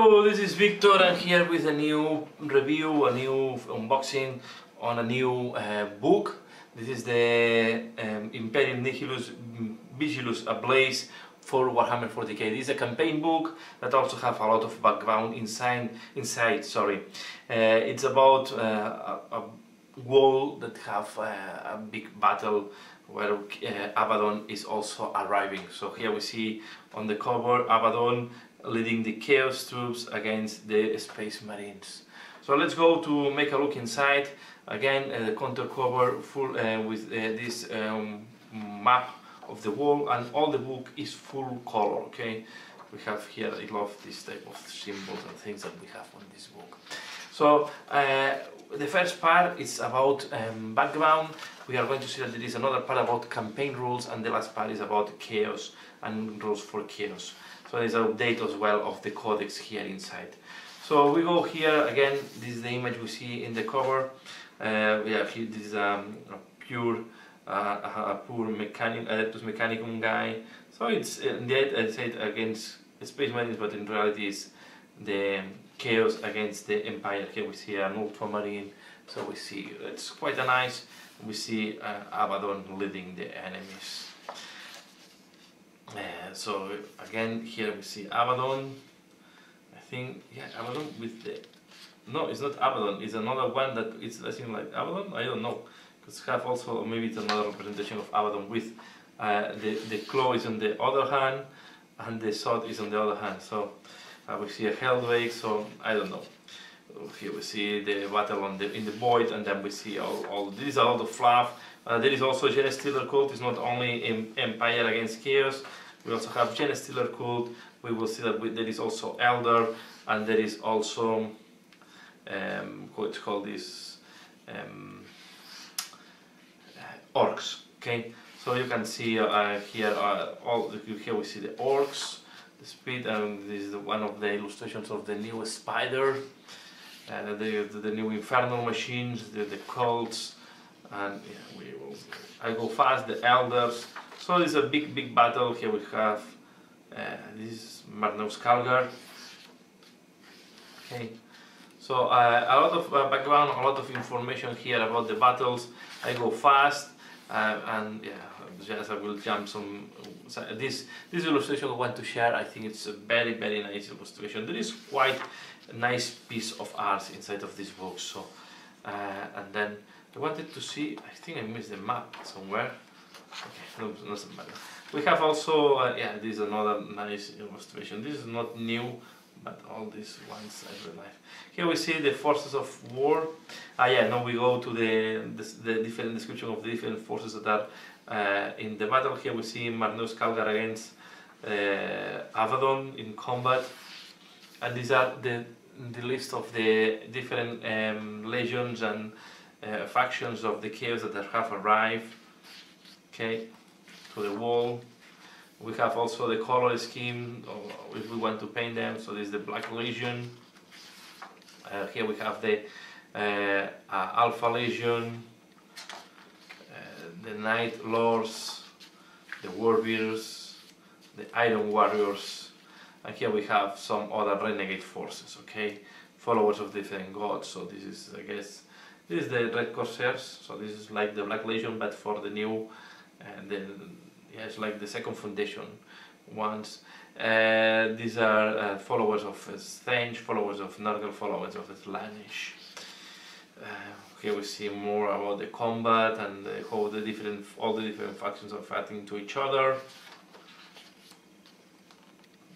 Hello, this is Victor. I'm here with a new review, a new unboxing on a new book. This is the Imperium Vigilus Ablaze for Warhammer 40k. This is a campaign book that also have a lot of background inside. It's about a wall that have a big battle where Abaddon is also arriving. So here we see on the cover Abaddon leading the Chaos troops against the Space Marines. So let's go to make a look inside. Again, the contour cover full with this map of the wall, and all the book is full color. Okay, we have here, I love this type of symbols and things that we have on this book. So the first part is about background. We are going to see that there is another part about campaign rules, and the last part is about chaos and rules for chaos. So there's an update as well of the codex here inside. So we go here again. This is the image we see in the cover. We have here this a pure Adeptus Mechanicum guy. So it's indeed, I said, against Space Marines, but in reality it's the chaos against the Empire. Here we see an Ultramarine. So we see it's quite a nice. We see Abaddon leading the enemies. So again, here we see Abaddon. I think, yeah, Abaddon with the... No, it's not Abaddon. It's another one that it's looking like Abaddon. I don't know. Because have also, maybe it's another representation of Abaddon with the claw is on the other hand and the sword is on the other hand. So we see a Hellwake. So I don't know. Here we see the battle on in the void, and then we see all this is a lot of fluff. There is also Genestealer cult. It's not only Empire against Chaos. We also have Genestealer cult. We will see that there is also Elder, and there is also what's called this Orcs. Okay, so you can see here here we see the Orcs, the speed, and this is one of the illustrations of the new Spider. The new Infernal machines, the cults, and yeah, I go fast, the Elders. So it's a big battle. Here we have this is Marneus Calgar. Okay, so a lot of background, a lot of information here about the battles. I go fast, and yeah, just I will jump some. This illustration I want to share. I think it's a very nice illustration. There is quite a nice piece of art inside of this book. So and then I wanted to see, I think I missed the map somewhere. Okay, no, doesn't matter. We have also yeah, this is another nice illustration. This is not new, but all these ones I really like. Here we see the forces of war. Yeah, now we go to the different description of the different forces that are in the battle. Here we see Marneus Calgar against Abaddon in combat, and these are the list of the different legions and factions of the chaos that have arrived. Okay, to the wall. We have also the color scheme, if we want to paint them. So this is the Black Legion. Here we have the Alpha Legion, the Night Lords, the Warbearers, the Iron Warriors, and here we have some other renegade forces. Okay, followers of different gods. So this is, I guess, this is the Red Corsairs. So this is like the Black Legion, but for the new, and then yeah, it's like the second foundation ones. These are followers of Strange, followers of Nurgle, followers of Slaanesh. Here we see more about the combat and how all the different factions are fighting to each other.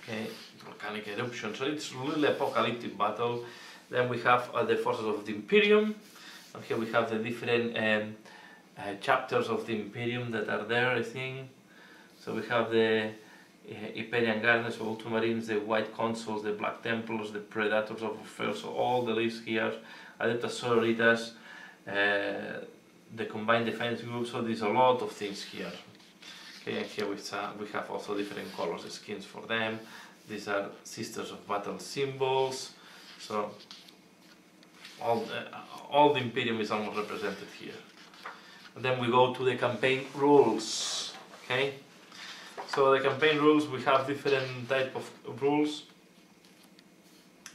Okay, volcanic eruption. So it's really apocalyptic battle. Then we have the forces of the Imperium, and here we have the different chapters of the Imperium that are there, I think. So we have the Hyperion Guardians, Ultramarines, the White Consuls, the Black Templars, the Predators of Warfare. So all the list here, Adeptus Sororitas, the Combined Defense Group. So there's a lot of things here. Okay, and here we have also different colors, skins for them. These are Sisters of Battle symbols. So all the Imperium is almost represented here. And then we go to the campaign rules. Okay, so the campaign rules, we have different type of rules.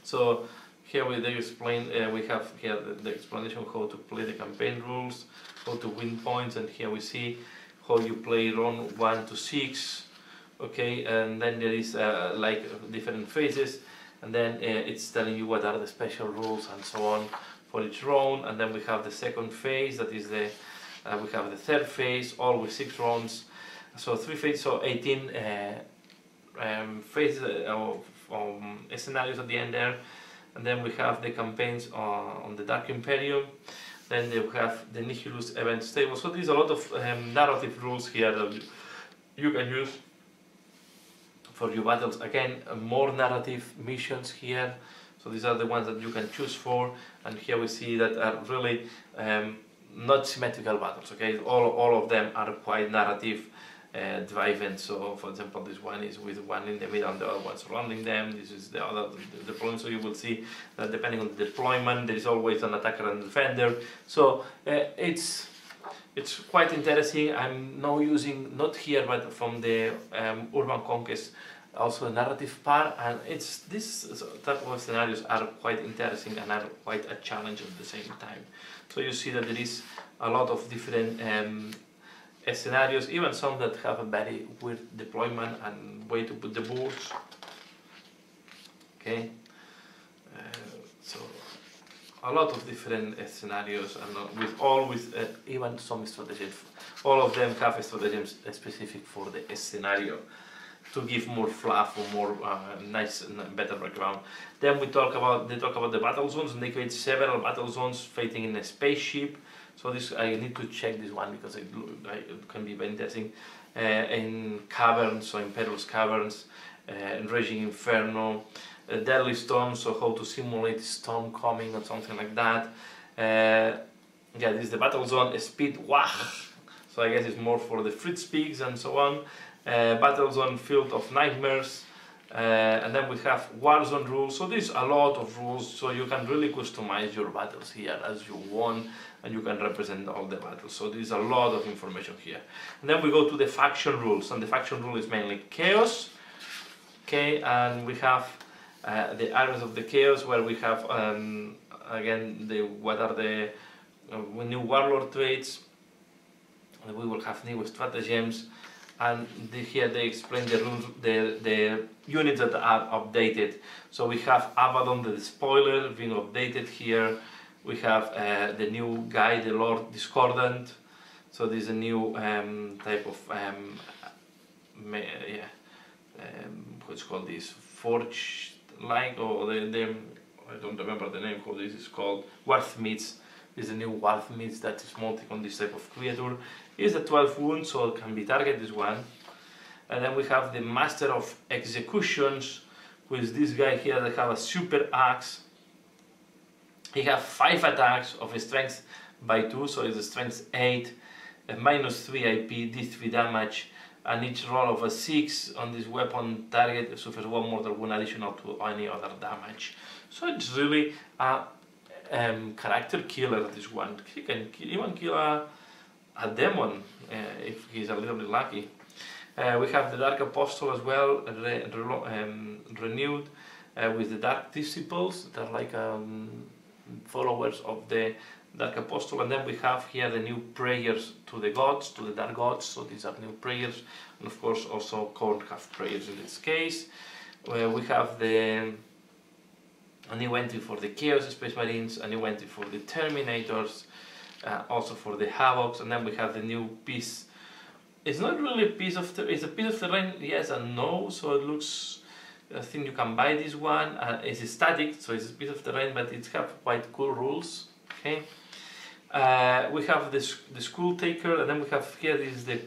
So here they explain, we have here the explanation of how to play the campaign rules, how to win points, and here we see how you play round 1 to 6. Okay, and then there is like different phases, and then it's telling you what are the special rules and so on for each round. And then we have the second phase, that is the we have the third phase, all with 6 rounds. So 3 phases, so 18 phases of scenarios at the end there. And then we have the campaigns on the Dark Imperium. Then they have the Vigilus events table. So there's a lot of narrative rules here that you can use for your battles. Again, more narrative missions here. So these are the ones that you can choose for. And here we see that are really not symmetrical battles. Okay, all of them are quite narrative driven. So for example, this one is with one in the middle and the other one surrounding them. This is the other deployment. So you will see that depending on the deployment, there is always an attacker and defender. So it's quite interesting. I'm now using, not here but from the Urban Conquest, also a narrative part, and it's this type of scenarios are quite interesting and are quite a challenge at the same time. So you see that there is a lot of different scenarios, even some that have a very weird deployment and way to put the boards. Okay, so a lot of different scenarios, and with even some strategies. All of them have strategies specific for the scenario to give more fluff or more nice and better background. Then they talk about the battle zones, and they create several battle zones fighting in a spaceship. So this, I need to check this one because it can be very interesting. In caverns, so in perilous caverns, in raging inferno, deadly storm, so how to simulate storm coming or something like that. Yeah, this is the battle zone. Speed wah, so I guess it's more for the Fritz peaks and so on. Battle zone field of nightmares. And then we have Warzone rules. So there's a lot of rules, so you can really customize your battles here as you want, and you can represent all the battles. So there's a lot of information here. And then we go to the faction rules, and the faction rule is mainly chaos. Okay, and we have the areas of the chaos, where we have again what are the new warlord traits. We will have new stratagems. And here they explain the rules, the units that are updated. So we have Abaddon the Spoiler being updated here. We have the new guy, the Lord Discordant. So this is a new type of what's called this, Forge like, or the I don't remember the name. How this is called, Warthmits. This is a new Warthmits that is mounting on this type of creature. Is a 12 wounds, so it can be targeted, this one. And then we have the Master of Executions, who is this guy here that have a super axe. He has 5 attacks of strength by 2, so it's a strength 8, a -3 IP, D3 damage, and each roll of a 6 on this weapon target suffers 1 mortal wound additional to any other damage. So it's really a character killer, this one. He can even kill a demon if he's a little bit lucky. We have the Dark Apostle as well, renewed with the Dark Disciples. They're like followers of the Dark Apostle. And then we have here the new prayers to the gods, to the Dark Gods. So these are new prayers, and of course also Khorne have prayers in this case. We have a new entry for the Chaos Space Marines, a new entry for the Terminators, also for the Havocs, and then we have the new piece. It's not really a piece of it's a piece of terrain, yes and no. So it looks, I think you can buy this one. It's static, so it's a piece of terrain, but it have quite cool rules. Okay. We have the School Taker, and then we have here this is the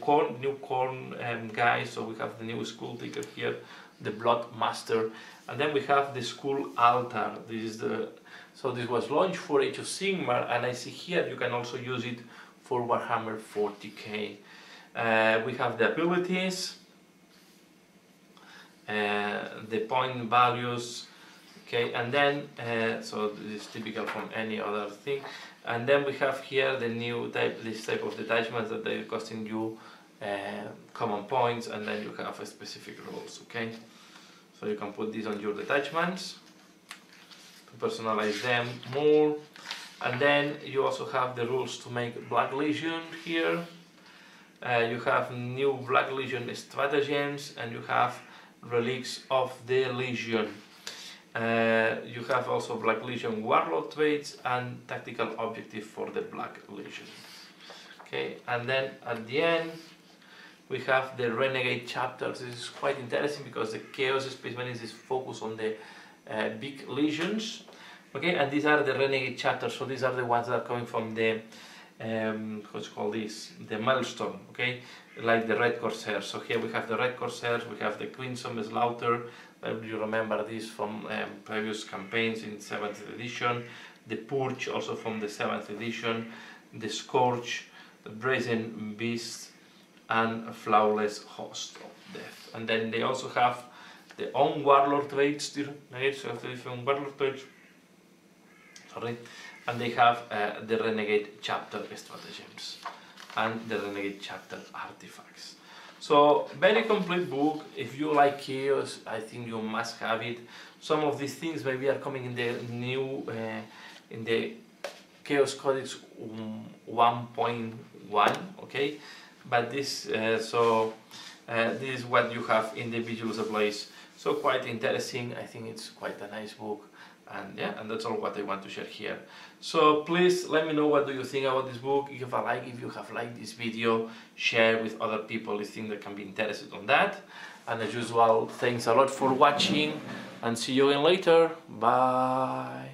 new Khorne guy. So we have the new School Taker here, the Blood Master, and then we have the School Altar. This is so this was launched for Age of Sigmar, and I see here you can also use it for Warhammer 40k. We have the abilities, the point values, okay, and then so this is typical from any other thing. And then we have here the new type, this type of detachments that they're costing you common points, and then you have a specific rules. Okay, so you can put these on your detachments. personalize them more. And then you also have the rules to make Black Legion here. You have new Black Legion stratagems, and you have relics of the Legion. You have also Black Legion warlord traits and tactical objective for the Black Legion. Okay, and then at the end we have the Renegade chapters. This is quite interesting because the Chaos Space Marines is focused on the big legions. Okay, and these are the Renegade chapters, so these are the ones that are coming from the what's called this, the milestone, okay, like the Red Corsairs. So here we have the Red Corsairs, we have the Crimson Slaughter, you remember this from previous campaigns in 7th edition, the Purge also from the 7th edition, the Scourge, the Brazen Beast, and a Flawless Host of Death. And then they also have their own Warlord traits, so the different Warlord traits, sorry, and they have the Renegade chapter stratagems and the Renegade chapter artifacts. So very complete book. If you like Chaos, I think you must have it. Some of these things maybe are coming in the new in the Chaos Codex 1.1, okay, but this this is what you have in the Vigilus Ablaze. So quite interesting. I think it's quite a nice book. And yeah, and that's all what I want to share here. So please let me know what do you think about this book. If you have liked this video, share with other people you think that can be interested on that. And as usual, thanks a lot for watching, and see you again later. Bye.